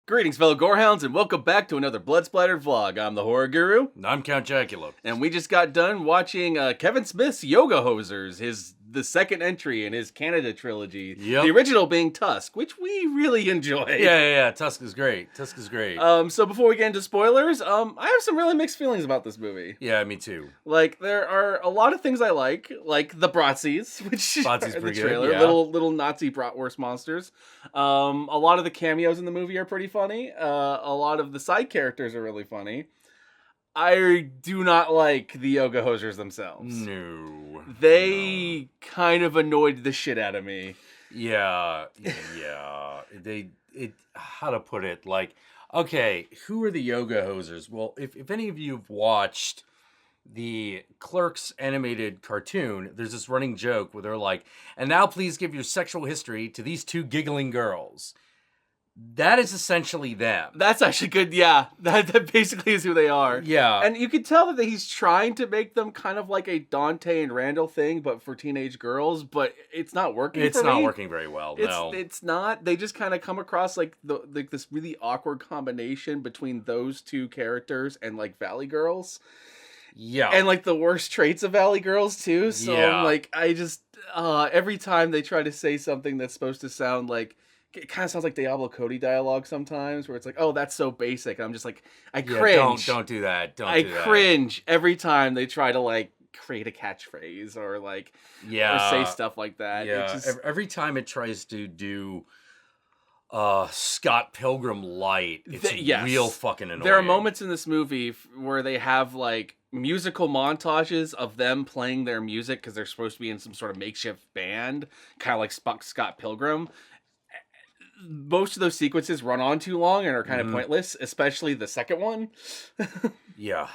Greetings, fellow gorehounds, and welcome back to another Blood Splattered vlog. I'm the Horror Guru. And I'm Count Jackula. And we just got done watching Kevin Smith's Yoga Hosers, the second entry in his Canada trilogy. Yep. The original being Tusk, which we really enjoy. Yeah. Tusk is great. So before we get into spoilers, I have some really mixed feelings about this movie. Yeah, me too. Like, there are a lot of things I like the Bratzies, which Bratzies are in the pretty trailer, good, yeah. little Nazi bratwurst monsters. A lot of the cameos in the movie are pretty funny. A lot of the side characters are really funny. I do not like the Yoga Hosers themselves. No. They kind of annoyed the shit out of me. Yeah. How to put it? Like, okay, who are the Yoga Hosers? Well, if any of you have watched the Clerks animated cartoon, there's this running joke where they're like, and now please give your sexual history to these two giggling girls. That is essentially them. That's actually good, yeah. That basically is who they are. Yeah. And you can tell that he's trying to make them kind of like a Dante and Randall thing, but for teenage girls, but it's not working It's for me. not working very well, no. It's not. They just kind of come across like this really awkward combination between those two characters and like Valley Girls. Yeah. And like the worst traits of Valley Girls too. So Yeah. like I just every time they try to say something that's supposed to sound like, it kind of sounds like Diablo Cody dialogue sometimes, where it's like, oh, that's so basic. And I'm just like, I cringe. Don't do that. I cringe every time they try to like create a catchphrase or like, or say stuff like that. Yeah. Just... Every time it tries to do Scott Pilgrim light, it's real fucking annoying. There are moments in this movie where they have like musical montages of them playing their music because they're supposed to be in some sort of makeshift band, kind of like Scott Pilgrim. Most of those sequences run on too long and are kind of pointless, especially the second one. Yeah.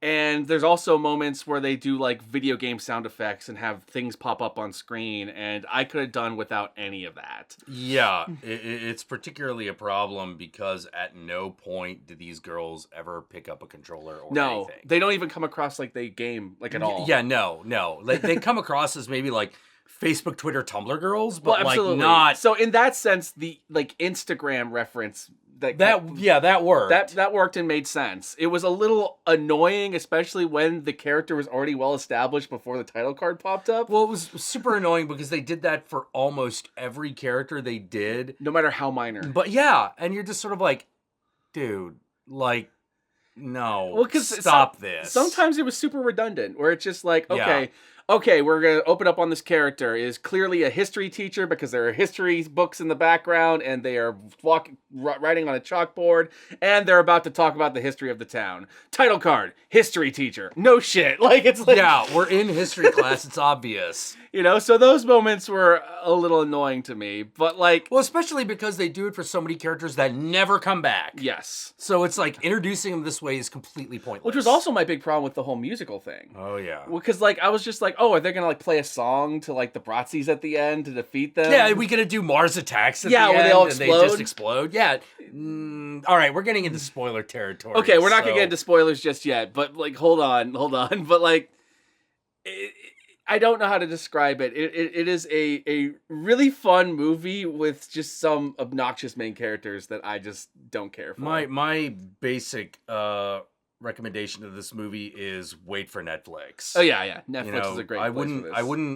And there's also moments where they do like video game sound effects and have things pop up on screen, and I could have done without any of that. Yeah, it's particularly a problem because at no point do these girls ever pick up a controller or anything. They don't even come across like they game like at all. Yeah, no. Like, they come across as maybe like Facebook, Twitter, Tumblr girls, but well, absolutely. like not. So in that sense, the like Instagram reference that worked. That worked and made sense. It was a little annoying, especially when the character was already well established before the title card popped up. Well, it was super annoying because they did that for almost every character they did, no matter how minor. But yeah, and you're just sort of like, dude, like, no, well, stop this. Sometimes it was super redundant, where it's just like, okay, we're going to open up on this character is clearly a history teacher because there are history books in the background and they are writing on a chalkboard and they're about to talk about the history of the town. Title card, history teacher. No shit. Like, it's like... Yeah, we're in history class. It's obvious. You know, so those moments were a little annoying to me, but like... Well, especially because they do it for so many characters that never come back. Yes. So it's like introducing them this way is completely pointless. Which was also my big problem with the whole musical thing. Oh, yeah. Because, like, I was just like, oh, are they going to, like, play a song to, like, the Bratzies at the end to defeat them? Yeah, are we going to do Mars attacks at the end? Yeah, where they all explode? And they just explode? Yeah. All right, we're getting into spoiler territory. Okay, we're not going to get into spoilers just yet, but, like, hold on. But, like, I don't know how to describe it. It is a really fun movie with just some obnoxious main characters that I just don't care for. My basic recommendation of this movie is wait for Netflix. Oh yeah. Netflix is a great place for this.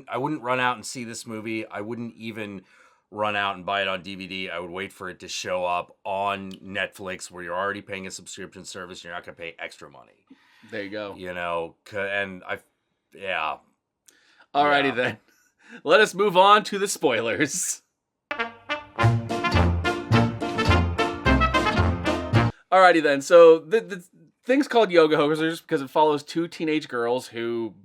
I wouldn't run out and see this movie. I wouldn't even run out and buy it on DVD. I would wait for it to show up on Netflix where you're already paying a subscription service. You're not going to pay extra money. There you go. You know, and yeah. Alrighty then. Let us move on to the spoilers. Alrighty then. So the thing's called Yoga Hosers because it follows two teenage girls who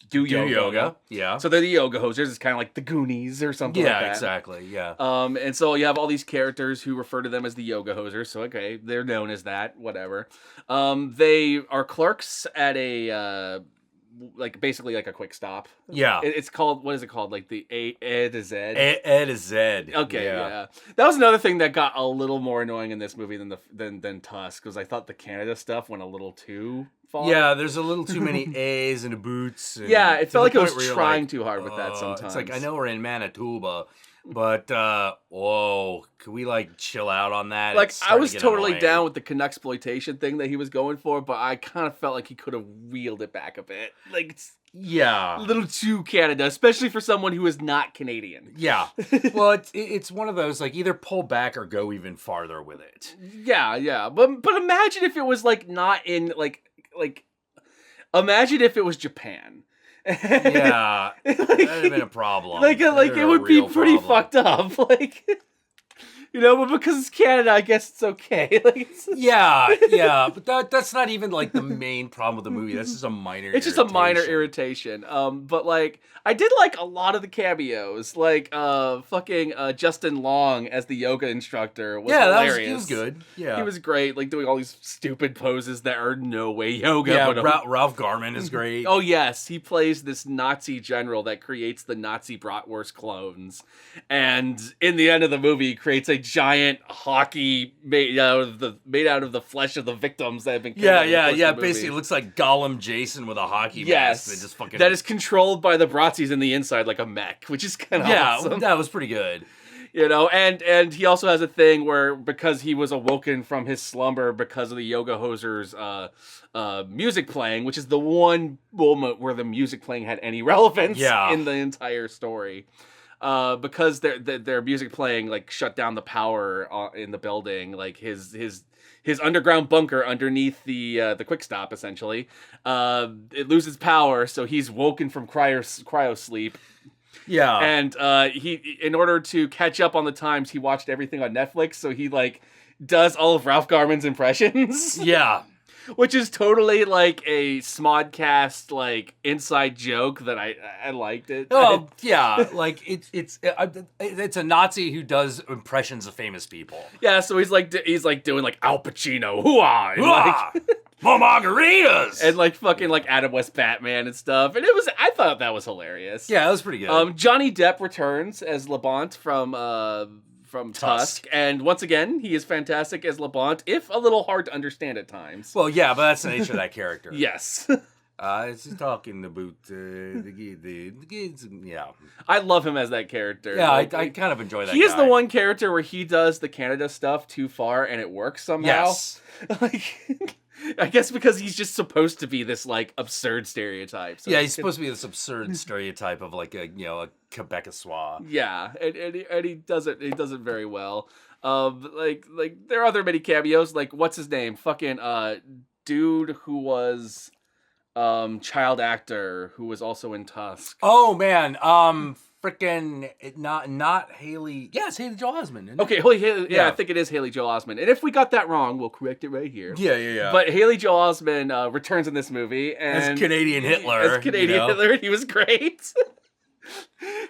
do yoga. Yeah. So they're the Yoga Hosers. It's kind of like the Goonies or something like that. Yeah, exactly. Yeah. And so you have all these characters who refer to them as the Yoga Hosers. So, okay, they're known as that. Whatever. They are clerks at a... like basically like a quick stop. Yeah. It's called, what is it called? Like the A to Z? A to Z. Okay, yeah. That was another thing that got a little more annoying in this movie than Tusk, because I thought the Canada stuff went a little too far. Yeah, there's a little too many A's and boots. And yeah, it felt like it was trying trying too hard with that sometimes. It's like, I know we're in Manitoba, But whoa, could we like chill out on that? Like, I was totally annoying. down with the Canuxploitation thing that he was going for, but I kind of felt like he could have wheeled it back a bit. Like, it's Yeah, a little too Canada, especially for someone who is not Canadian. yeah. Well, it's one of those, like, either pull back or go even farther with it. Yeah. But imagine if it was like not in like imagine if it was Japan. Yeah, like, that'd have been a problem. Like it would be pretty fucked up. Like, but because it's Canada, I guess it's okay. Like, Yeah, but that's not even like the main problem with the movie. That's just a minor. It's just a minor irritation. But like, I did like a lot of the cameos. Like, Justin Long as the yoga instructor was hilarious. He was good. Yeah, he was great. Like doing all these stupid poses that are no way yoga. Yeah, but Ralph Garman is great. Oh yes, he plays this Nazi general that creates the Nazi bratwurst clones, and in the end of the movie, creates a giant hockey made out of the flesh of the victims that have been killed. Yeah. Basically, it looks like Gollum Jason with a hockey mask. They just fucking that is controlled by the Bratzies in the inside like a mech, which is kind of awesome. That was pretty good. And he also has a thing where, because he was awoken from his slumber because of the Yoga Hosers music playing, which is the one moment where the music playing had any relevance in the entire story. Because their music playing like shut down the power in the building, like his underground bunker underneath the quick stop, essentially. It loses power, so he's woken from cryo sleep. Yeah, and he, in order to catch up on the times, he watched everything on Netflix, so he like does all of Ralph Garman's impressions. Yeah. Which is totally like a Smodcast like inside joke that I liked it. Oh yeah, like it's a Nazi who does impressions of famous people. Yeah, so he's like doing like Al Pacino, hooah, and like more margaritas, and like fucking like Adam West Batman and stuff. And I thought that was hilarious. Yeah, that was pretty good. Johnny Depp returns as Labont from Tusk, and once again, he is fantastic as Labont, if a little hard to understand at times. Well, yeah, but that's the nature of that character. Yes. It's talking about the kids. Yeah, I love him as that character. Yeah, I kind of enjoy that. He is the one character where he does the Canada stuff too far, and it works somehow. Yes. Like, I guess because he's just supposed to be this like absurd stereotype. So yeah, he's supposed to be this absurd stereotype of like a Quebecois. Yeah, and he does it. He does it very well. Like there are other many cameos. Like what's his name? Fucking dude who was child actor who was also in Tusk. Oh man, freaking not Haley. Yeah, it's Haley Joel Osment. Okay, Haley, yeah, I think it is Haley Joel Osment. And if we got that wrong, we'll correct it right here. Yeah. But Haley Joel Osment returns in this movie and as Canadian Hitler. Hitler, he was great.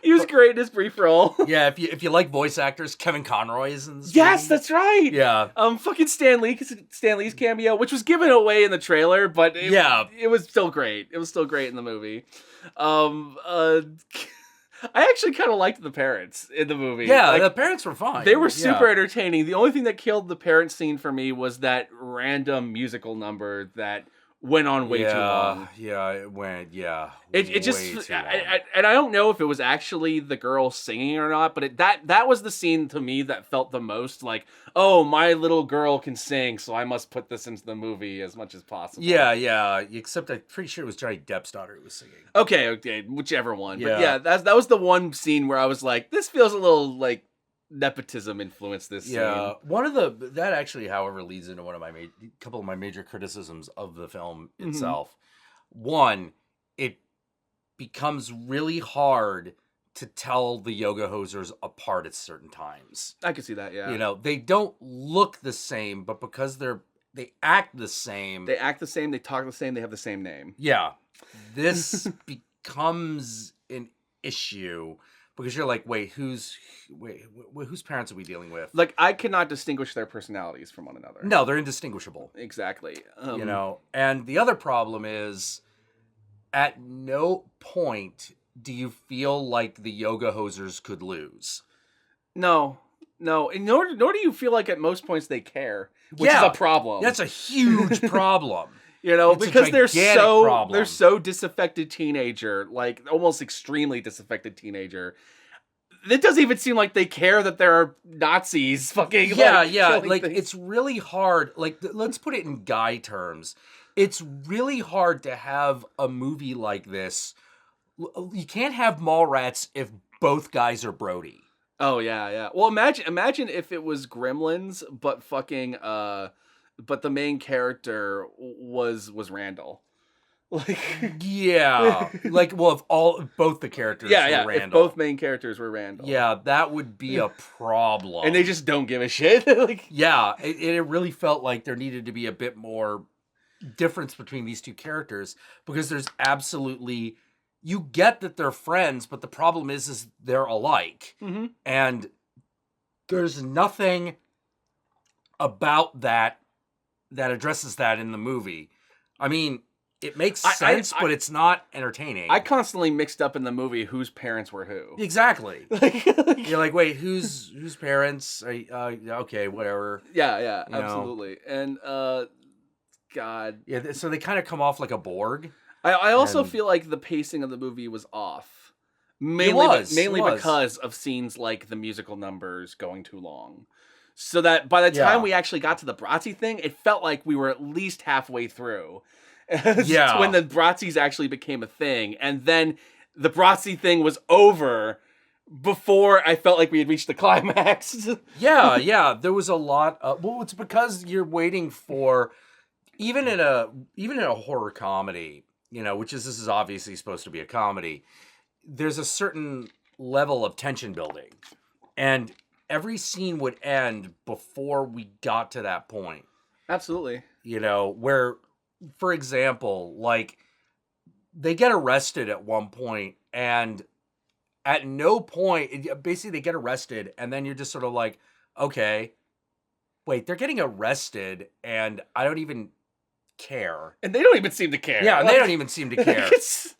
He was great in his brief role. Yeah, if you like voice actors, Kevin Conroy is in this Yes, movie. that's right. Yeah. Fucking Stan Lee's cameo, which was given away in the trailer, but it was still great. It was still great in the movie. I actually kind of liked the parents in the movie. Yeah, like, the parents were fine. They were super entertaining. The only thing that killed the parent scene for me was that random musical number that went on way too long. Yeah, it went, It just, and I don't know if it was actually the girl singing or not, but that was the scene to me that felt the most like, oh, my little girl can sing, so I must put this into the movie as much as possible. Yeah, except I'm pretty sure it was Johnny Depp's daughter who was singing. Okay, whichever one. Yeah. But yeah, that was the one scene where I was like, this feels a little like nepotism influenced this scene. Yeah, that actually, however, leads into one of my couple of my major criticisms of the film itself. One, it becomes really hard to tell the Yoga Hosers apart at certain times. I can see that. Yeah, they don't look the same, but because they act the same. They act the same. They talk the same. They have the same name. Yeah, this becomes an issue. Because you're like, wait, whose parents are we dealing with? Like, I cannot distinguish their personalities from one another. No, they're indistinguishable. Exactly. And the other problem is, at no point do you feel like the Yoga Hosers could lose. No. And nor do you feel like at most points they care, which is a problem. That's a huge problem. It's because they're so disaffected teenager, like almost extremely disaffected teenager. it doesn't even seem like they care that there are Nazis fucking like things. it's really hard. Like, let's put it in guy terms. It's really hard to have a movie like this. You can't have Mallrats if both guys are Brody. Oh yeah. Well, imagine if it was Gremlins, but fucking but the main character was Randall. Like like, well, if both the characters were Randall. If both main characters were Randall. Yeah, that would be a problem. And they just don't give a shit. Like, yeah, it really felt like there needed to be a bit more difference between these two characters, because there's absolutely, you get that they're friends, but the problem is they're alike. mm-hmm. And there's nothing about that addresses that in the movie. I mean, it makes sense, but it's not entertaining. I constantly mixed up in the movie whose parents were who. Exactly. You're like, wait, whose parents? Okay, whatever. Yeah, absolutely. And God. Yeah, so they kind of come off like a Borg. I also feel like the pacing of the movie was off. Mainly because of scenes like the musical numbers going too long. So that by the time we actually got to the Bratzi thing, it felt like we were at least halfway through. When the Bratzis actually became a thing. And then the Bratzi thing was over before I felt like we had reached the climax. yeah. There was a lot of, well, it's because you're waiting for, even in a horror comedy, which this is obviously supposed to be a comedy, there's a certain level of tension building. And every scene would end before we got to that point. Absolutely. Where, for example, like, they get arrested at one point, and at no point, basically they get arrested, and then you're just sort of like, okay, wait, they're getting arrested, and I don't even care. And they don't even seem to care. Yeah, and they don't even seem to care.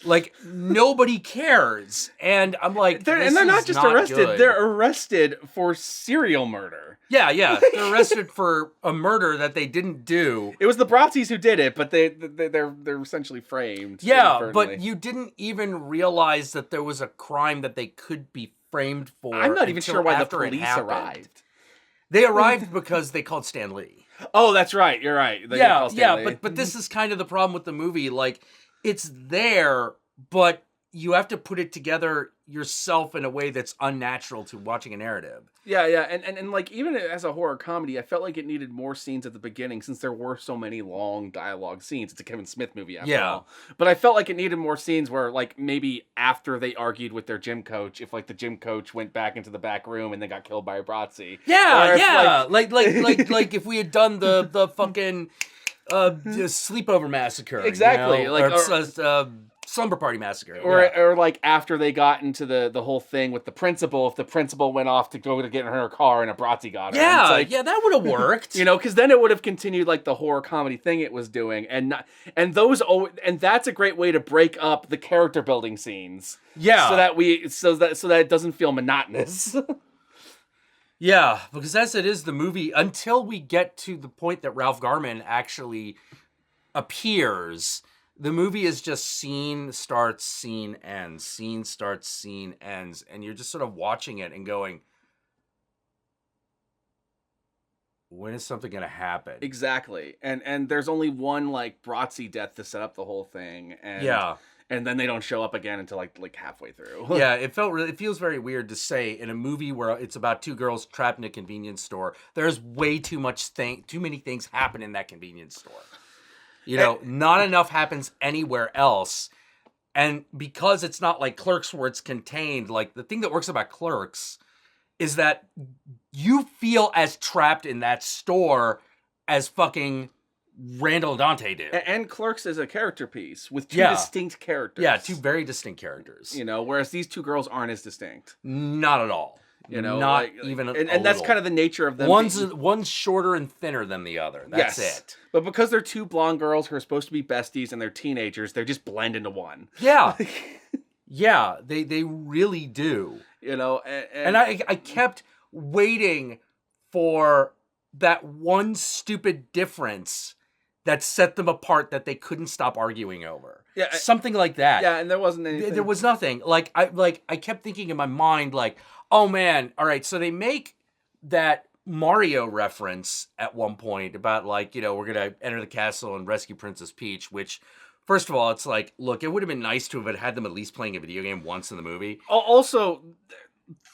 Like, nobody cares. And I'm like, they're not just arrested, good. They're arrested for serial murder. Yeah. They're arrested for a murder that they didn't do. It was the Bratzis who did it, but they're essentially framed. Yeah, but you didn't even realize that there was a crime that they could be framed for. I'm not even sure why the police arrived. They arrived because they called Stan Lee. Oh, that's right. You're right. But this is kind of the problem with the movie. Like, it's there, but you have to put it together yourself in a way that's unnatural to watching a narrative. Yeah, and like, even as a horror comedy, I felt like it needed more scenes at the beginning, since there were so many long dialogue scenes. It's a Kevin Smith movie after all. But I felt like it needed more scenes where, like, maybe after they argued with their gym coach, if, like, the gym coach went back into the back room and then got killed by a Bratzi. Like if we had done the fucking sleepover massacre. Exactly. Slumber Party Massacre. Or like after they got into the whole thing with the principal, if the principal went off to go to get in her car and a Bratzi got her. Yeah, that would have worked. Because then it would have continued like the horror comedy thing it was doing, and that's a great way to break up the character building scenes. Yeah. So that it doesn't feel monotonous. Yeah, because as it is, the movie, until we get to the point that Ralph Garman actually appears, the movie is just scene starts, scene ends, scene starts, scene ends, and you're just sort of watching it and going, when is something going to happen? Exactly. And there's only one, like, Bratzi death to set up the whole thing. And then they don't show up again until like halfway through. Yeah, it feels very weird to say in a movie where it's about two girls trapped in a convenience store. There's way too many things happen in that convenience store. Not enough happens anywhere else. And because it's not like Clerks where it's contained, like, the thing that works about Clerks is that you feel as trapped in that store as fucking Randall and Dante do. And Clerks is a character piece with two distinct characters. Yeah, two very distinct characters. Whereas these two girls aren't as distinct. Not at all. Not even a and that's kind of the nature of them. One's shorter and thinner than the other. That's it. But because they're two blonde girls who are supposed to be besties and they're teenagers, they just blend into one. Yeah. Yeah, they really do. And I kept waiting for that one stupid difference that set them apart that they couldn't stop arguing over. Yeah, something like that. Yeah, and there wasn't anything. There was nothing. I kept thinking in my mind, like, Oh, man. All right, so they make that Mario reference at one point about, like, you know, we're going to enter the castle and rescue Princess Peach, which, first of all, it's like, look, it would have been nice to have had them at least playing a video game once in the movie. Also,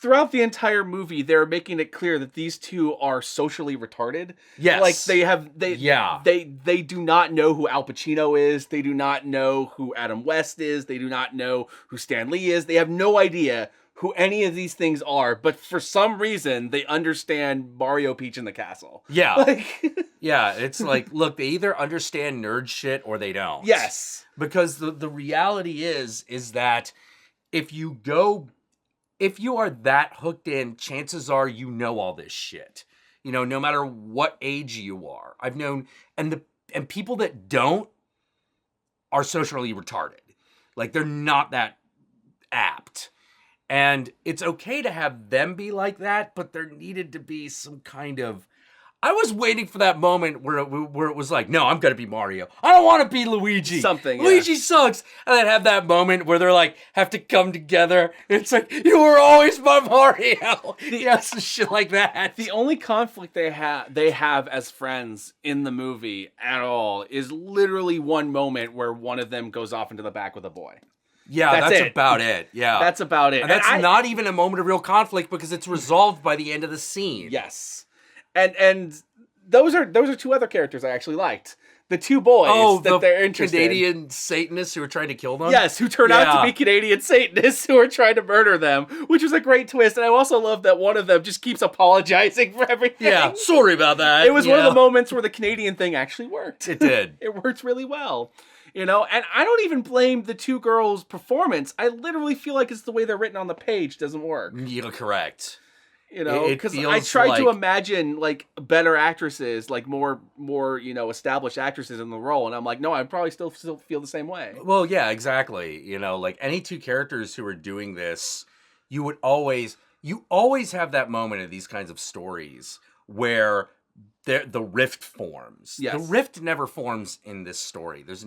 throughout the entire movie, they're making it clear that these two are socially retarded. Yes. Like, they do not know who Al Pacino is. They do not know who Adam West is. They do not know who Stan Lee is. They have no idea who any of these things are, but for some reason, they understand Mario, Peach, and the castle. Yeah. Like, yeah, it's like, look, they either understand nerd shit or they don't. Yes. Because the reality is that if you are that hooked in, chances are you know all this shit. You know, no matter what age you are. I've known, and people that don't are socially retarded. Like, they're not that apt. And it's okay to have them be like that, but there needed to be some kind of... I was waiting for that moment where it was like, no, I'm going to be Mario. I don't want to be Luigi. Something, Luigi sucks. And then have that moment where they're like, have to come together. It's like, you were always my Mario. Some shit like that. The only conflict they have as friends in the movie at all is literally one moment where one of them goes off into the back with a boy. Yeah, that's about it. Yeah. That's about it. And that's not even a moment of real conflict because it's resolved by the end of the scene. Yes. And those are two other characters I actually liked. The two boys that they're interested in. Canadian Satanists who were trying to kill them? Yes, who turned out to be Canadian Satanists who are trying to murder them, which was a great twist. And I also love that one of them just keeps apologizing for everything. Yeah, sorry about that. It was one of the moments where the Canadian thing actually worked. It did. It worked really well. You know, and I don't even blame the two girls' performance. I literally feel like it's the way they're written on the page doesn't work. You're correct. You know, because I tried to imagine like better actresses, like more established actresses in the role, and I'm like, no, I probably still feel the same way. Well, yeah, exactly. You know, like any two characters who are doing this, you always have that moment in these kinds of stories where the rift forms. Yes. The rift never forms in this story. There's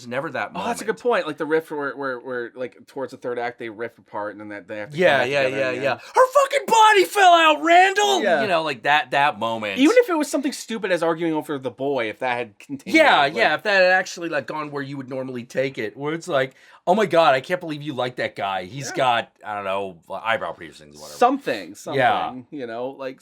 never that moment. Oh, that's a good point. Like the rift where like towards the third act they rift apart and then they have to yeah. Her fucking body fell out, Randall. Yeah. You know, like that moment. Even if it was something stupid as arguing over the boy, if that had continued. Yeah, if that had actually like gone where you would normally take it, where it's like, oh my god, I can't believe you like that guy. He's got, I don't know, eyebrow piercings, whatever. Something. Yeah. You know, like,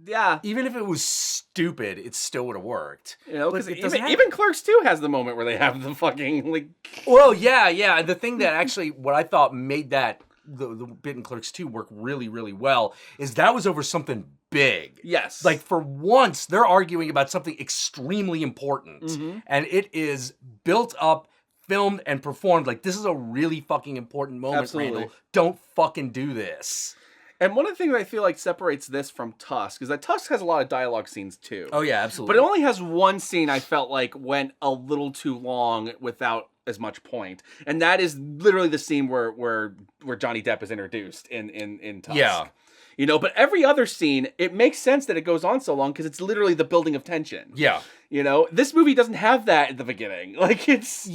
yeah. Even if it was stupid, it still would have worked. You know, because even Clerks 2 has the moment where they have the fucking, like... Well, yeah. And the thing that actually, what I thought made that, the bit in Clerks 2 work really, really well, is that was over something big. Yes. Like, for once, they're arguing about something extremely important. Mm-hmm. And it is built up, filmed, and performed. Like, this is a really fucking important moment, Absolutely. Randall. Don't fucking do this. And one of the things I feel like separates this from Tusk is that Tusk has a lot of dialogue scenes too. Oh yeah, absolutely. But it only has one scene I felt like went a little too long without as much point. And that is literally the scene where Johnny Depp is introduced in Tusk. Yeah. You know, but every other scene, it makes sense that it goes on so long because it's literally the building of tension. Yeah. You know, this movie doesn't have that at the beginning. Like it's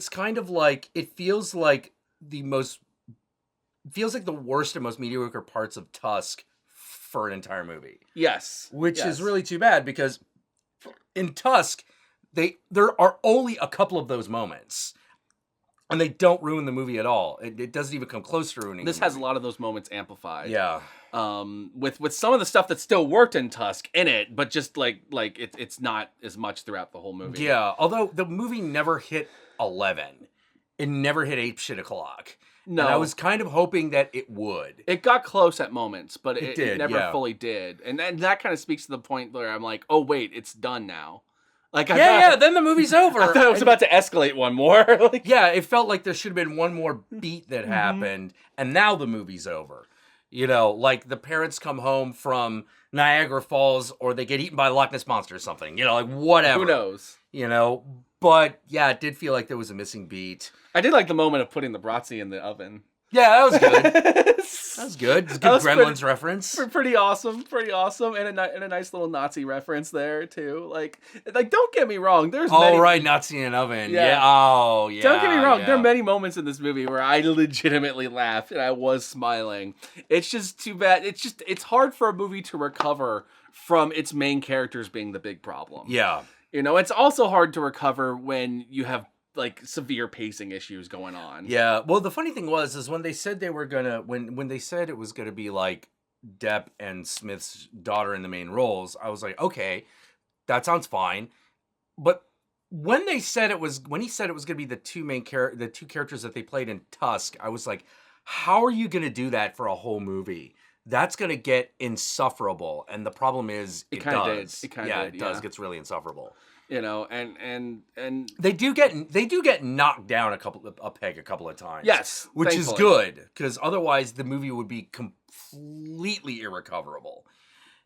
kind of like, it feels like the worst and most mediocre parts of Tusk for an entire movie. Yes. Which is really too bad because in Tusk, there are only a couple of those moments. And they don't ruin the movie at all. It doesn't even come close to ruining This the has movie. a lot of those moments amplified. Yeah. With some of the stuff that still worked in Tusk in it, but just like it's not as much throughout the whole movie. Yeah, although the movie never hit 11. It never hit 8 shit o'clock. No. And I was kind of hoping that it would. It got close at moments, but it never fully did. And that kind of speaks to the point where I'm like, oh wait, it's done now. Like then the movie's over. I thought it was about to escalate one more. Yeah, it felt like there should have been one more beat that happened, and now the movie's over. You know, like the parents come home from Niagara Falls, or they get eaten by a Loch Ness Monster or something. You know, like whatever. Who knows? You know, but yeah, it did feel like there was a missing beat. I did like the moment of putting the bratzi in the oven. Yeah, that was good. That was good. It's a good Gremlins reference. Pretty awesome, and a nice little Nazi reference there too. Like don't get me wrong. There's right, Nazi in an oven. Yeah. Oh, yeah. Don't get me wrong. Yeah. There are many moments in this movie where I legitimately laughed and I was smiling. It's just too bad. It's hard for a movie to recover from its main characters being the big problem. Yeah. It's also hard to recover when you have like severe pacing issues going on. Yeah. Well, the funny thing is when they said they were gonna when they said it was gonna be like Depp and Smith's daughter in the main roles, I was like, okay, that sounds fine. But when he said it was gonna be the two characters that they played in Tusk, I was like, how are you gonna do that for a whole movie? That's gonna get insufferable. And the problem is it does. It does. Gets really insufferable. And they do get knocked down a peg a couple of times. Yes, which is good because otherwise the movie would be completely irrecoverable.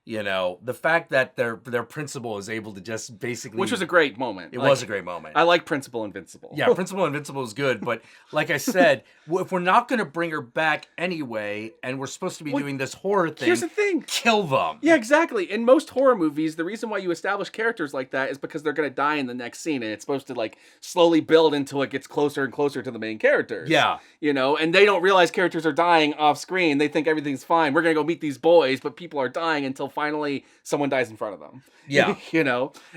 The fact that their principal is able to just basically... Which was a great moment. It was a great moment. I like Principal Invincible. Yeah, Principal Invincible is good, but like I said, if we're not going to bring her back anyway, and we're supposed to be doing this horror thing... Here's the thing. Kill them. Yeah, exactly. In most horror movies, the reason why you establish characters like that is because they're going to die in the next scene, and it's supposed to like slowly build until it gets closer and closer to the main characters. Yeah. And they don't realize characters are dying off screen. They think everything's fine. We're going to go meet these boys, but people are dying until finally someone dies in front of them. Yeah.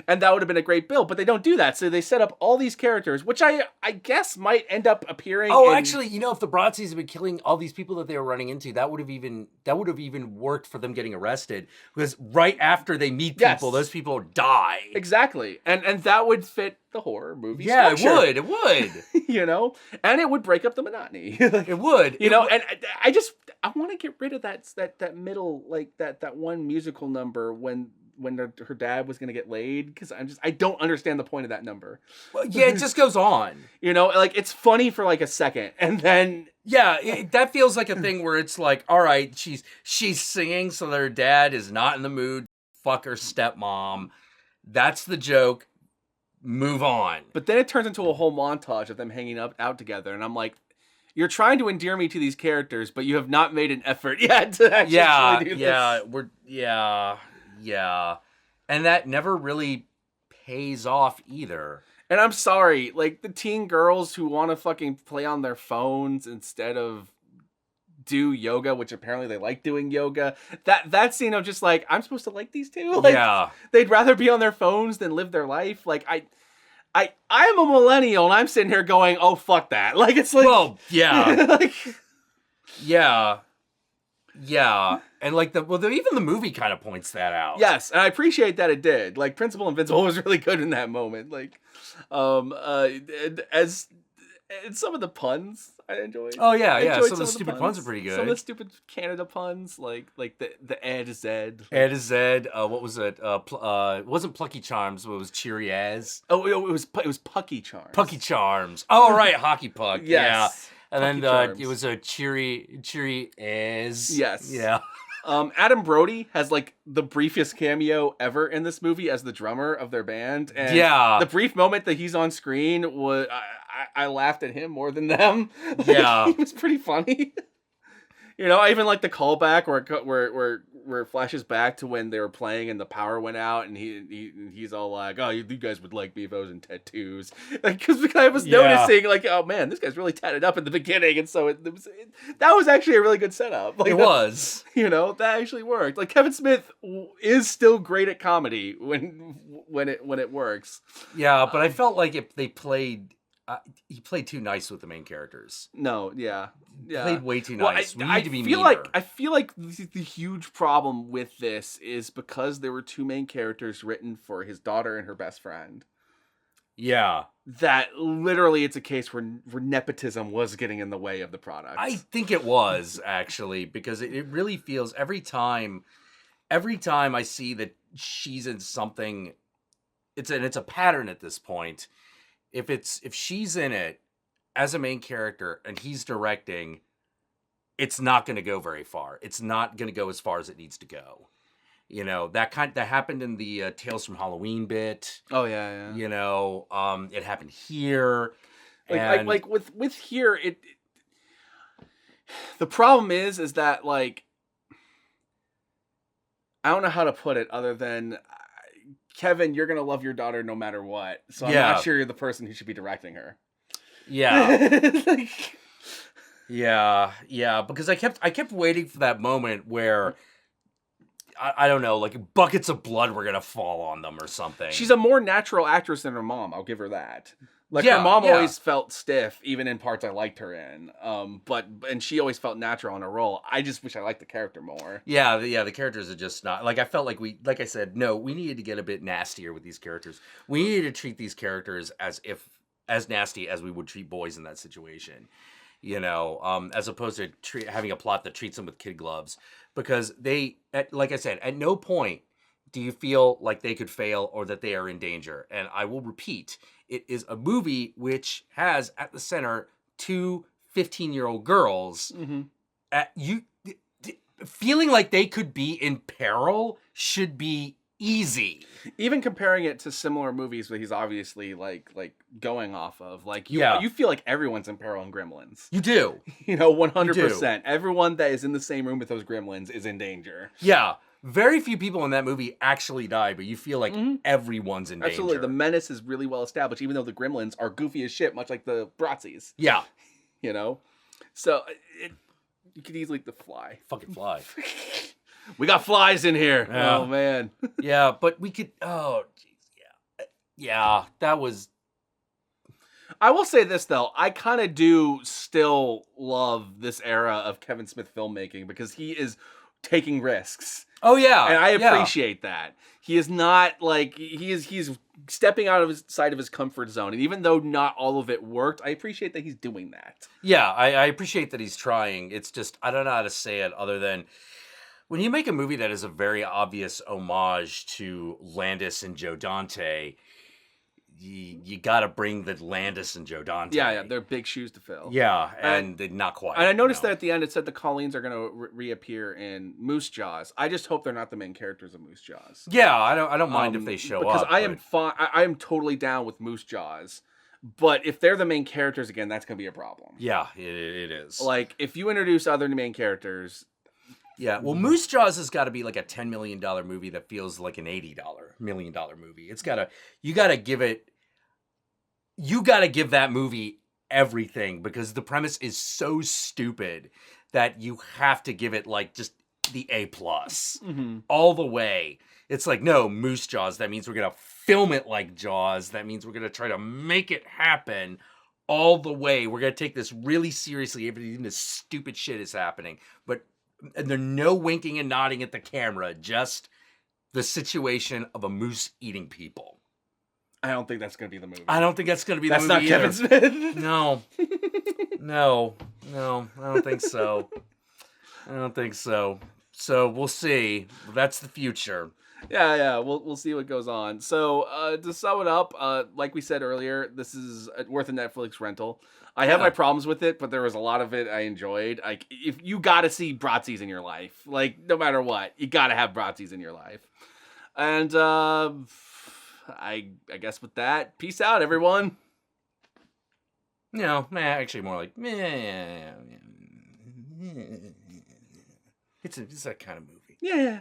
And that would have been a great build, but they don't do that. So they set up all these characters, which I guess might end up appearing. Actually, if the Bratzies had been killing all these people that they were running into, that would have even worked for them getting arrested, because right after they meet people, those people die. Exactly. And that would fit the horror movie structure. It would. And it would break up the monotony. It would. And I want to get rid of that middle, like that one musical number when her dad was going to get laid, because I don't understand the point of that number. Well, yeah, it just goes on. It's funny for like a second, and then... Yeah, that feels like a thing where it's like, all right, she's singing, so their dad is not in the mood. Fuck her stepmom. That's the joke. Move on. But then it turns into a whole montage of them hanging out together, and I'm like, you're trying to endear me to these characters, but you have not made an effort yet to actually do this. Yeah. And that never really pays off either. And I'm sorry, like the teen girls who want to fucking play on their phones instead of do yoga, which apparently they like doing yoga. That scene of just like, I'm supposed to like these two? Like, they'd rather be on their phones than live their life. Like I'm a millennial and I'm sitting here going, oh, fuck that. Like, it's like... Well, yeah. Yeah. And like even the movie kind of points that out. Yes, and I appreciate that it did. Like, Principal Invincible was really good in that moment. Like, as some of the puns I enjoyed. Oh yeah. Some of the stupid puns are pretty good. Some of the stupid Canada puns, like the Ed Zed. Ed Zed. What was it? It wasn't Plucky Charms, but it was Cheery As. Oh, it was Pucky Charms. Pucky Charms. Oh right, Hockey Puck. Yes. Yeah. And then it was a cheery As. Yes. Yeah. Adam Brody has like the briefest cameo ever in this movie as the drummer of their band. And the brief moment that he's on screen was I laughed at him more than them. Yeah. He was pretty funny. I even like the callback where it flashes back to when they were playing and the power went out, and he's all like, "Oh, you guys would like me if I was in tattoos." Like, because I was noticing, like, oh man, this guy's really tatted up in the beginning, and so that was actually a really good setup. Like, it was, that actually worked. Like, Kevin Smith is still great at comedy when it works. Yeah, but I felt like if they played. He played too nice with the main characters. No, yeah. Played way too nice. We need to be meaner. I feel like the huge problem with this is because there were two main characters written for his daughter and her best friend. Yeah. That literally it's a case where nepotism was getting in the way of the product. I think it was, actually, because it really feels every time I see that she's in something, it's a pattern at this point. If she's in it as a main character and he's directing, it's not going to go very far. It's not going to go as far as it needs to go. That happened in the Tales from Halloween bit. Oh yeah. It happened here. Like with here The problem is that, like, I don't know how to put it other than, Kevin, you're going to love your daughter no matter what. So I'm not sure you're the person who should be directing her. Yeah. Like... Yeah, because I kept waiting for that moment where, I don't know, like buckets of blood were going to fall on them or something. She's a more natural actress than her mom. I'll give her that. Like, her mom always felt stiff, even in parts I liked her in. And she always felt natural in her role. I just wish I liked the character more. Yeah, the characters are just not... Like, I felt like like I said, no, we needed to get a bit nastier with these characters. We needed to treat these characters as nasty as we would treat boys in that situation. You know, as opposed to having a plot that treats them with kid gloves. Because like I said, at no point do you feel like they could fail or that they are in danger. And I will repeat, it is a movie which has at the center 2 15-year-old girls. Mm-hmm. Feeling like they could be in peril should be easy. Even comparing it to similar movies that he's obviously like going off of, like you feel like everyone's in peril in Gremlins. You do. 100%. Everyone that is in the same room with those gremlins is in danger. Yeah. Very few people in that movie actually die, but you feel like everyone's in danger. Absolutely. The menace is really well established, even though the gremlins are goofy as shit, much like the Bratzies. Yeah. So you could easily the fly. Fucking fly. We got flies in here. Yeah. Oh, man. Yeah, but we could... Oh, geez, yeah, that was... I will say this, though. I kind of do still love this era of Kevin Smith filmmaking because he is taking risks. Oh, yeah. And I appreciate that. He is not, like... He's stepping out of his side of his comfort zone. And even though not all of it worked, I appreciate that he's doing that. Yeah, I appreciate that he's trying. It's just... I don't know how to say it other than... When you make a movie that is a very obvious homage to Landis and Joe Dante, you got to bring the Landis and Joe Dante. Yeah, they're big shoes to fill. Yeah, and they're not quite. And I noticed that at the end it said the Colleens are going to reappear in Moose Jaws. I just hope they're not the main characters of Moose Jaws. Yeah, I don't mind if they show up. Because I am totally down with Moose Jaws. But if they're the main characters again, that's going to be a problem. Yeah, it is. Like, if you introduce other main characters... Yeah, well, Moose Jaws has got to be like a $10 million movie that feels like an $80 million movie. You got to give that movie everything because the premise is so stupid that you have to give it like just the A+, all the way. It's like, no, Moose Jaws. That means we're going to film it like Jaws. That means we're going to try to make it happen all the way. We're going to take this really seriously, even this stupid shit is happening. And there's no winking and nodding at the camera, just the situation of a moose eating people. I don't think that's going to be the movie. I don't think that's going to be the movie either. That's not Kevin Smith. No, I don't think so. So we'll see. That's the future. Yeah, we'll see what goes on. So to sum it up, like we said earlier, this is worth a Netflix rental. I have my problems with it, but there was a lot of it I enjoyed. Like, if you got to see Bratzies in your life, like no matter what, you got to have Bratzies in your life. And I guess with that, peace out, everyone. Actually more like it's that kind of movie. Yeah.